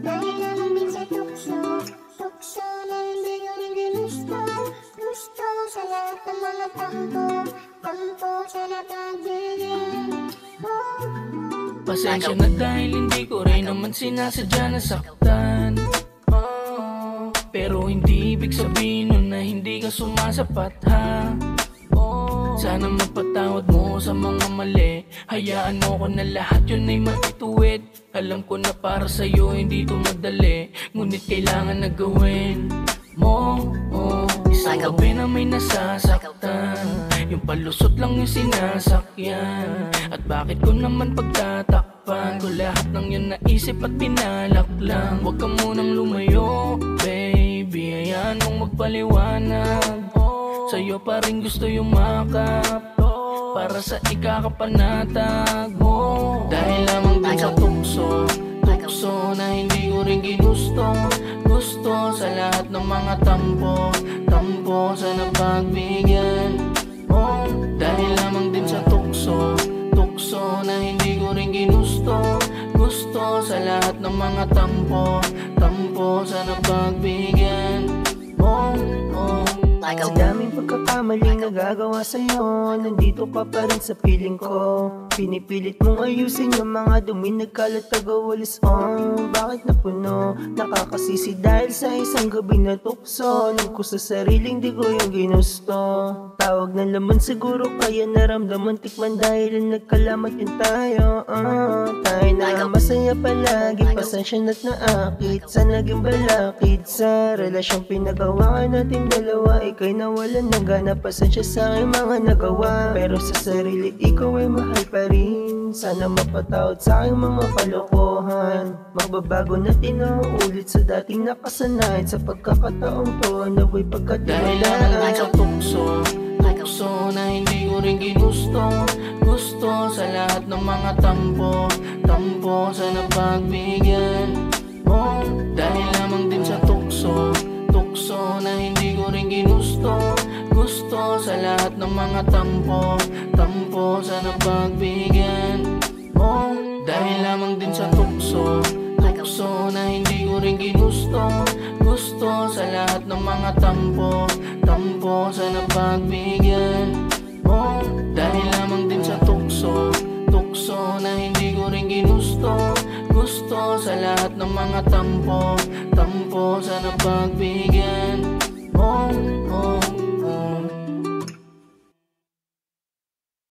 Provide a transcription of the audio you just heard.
Dahil naman minsan tukso na hindi ko rin ginusto. Gusto sa lahat ng mga tampo sa napagbigyan. Pasensya na dahil hindi ko rin naman sinasadya na saktan. Pero hindi ibig sabihin nun na hindi ka sumasapat, ha? Sana mapatawad mo sa mga mali. Hayaan mo ko na lahat yun ay matituwid. Alam ko na para sa'yo hindi to madali, ngunit kailangan na gawin mo. Isang gabi na may nasasaktan, yung palusot lang yung sinasakyan. At bakit ko naman pagtatakpan ko lahat ng yun naisip at pinalak lang. Huwag ka munang lumayo, baby, hayaan mong magpaliwanag. Sa'yo pa rin gusto yumakap para sa ikakapanatag mo. Dahil lamang din sa tukso na hindi ko rin ginusto. Gusto sa lahat ng mga tampo sa napagbigyan. Dahil lamang din sa tukso na hindi ko rin ginusto. Gusto sa lahat ng mga tampo sa napagbigyan. Sa daming pagkakamaling nagagawa sa'yo, nandito ka pa rin sa piling ko. Pinipilit mong ayusin yung mga dumi nagkalat tagawalis. Bakit napuno? Nakakasisi dahil sa isang gabi na tukso. Alam ko sa sariling di ko yung ginusto. Tawag ng laman siguro kaya naramdaman tikman dahil nagkalamat yun tayo. Tayo na masaya palagi, pasensya na't naakit sa naging balakid. Sa relasyong pinagawa natin dalawa, ika'y nawalan ng gana. Pasensya sa aking mga nagawa, pero sa sarili ikaw ay mahal pa rin. Sana mapatawad sa aking mga kalokohan. Magbabago na tinaulit sa dating nakasanayan. Sa pagkakataong to, nawa'y dahil lamang sa tukso na hindi ko rin ginusto. Gusto sa lahat ng mga tampo sa napagbigyan. Dahil lamang din sa tukso na hindi ko rin ginusto. Gusto sa lahat ng mga tampo sa napagbigyan. Dahil lamang din sa tukso na hindi ko rin ginusto. Gusto sa lahat ng mga tampo sa napagbigyan. Dahil lamang din sa tukso na hindi ko rin ginusto. Gusto sa lahat ng mga tampo sa napagbigyan.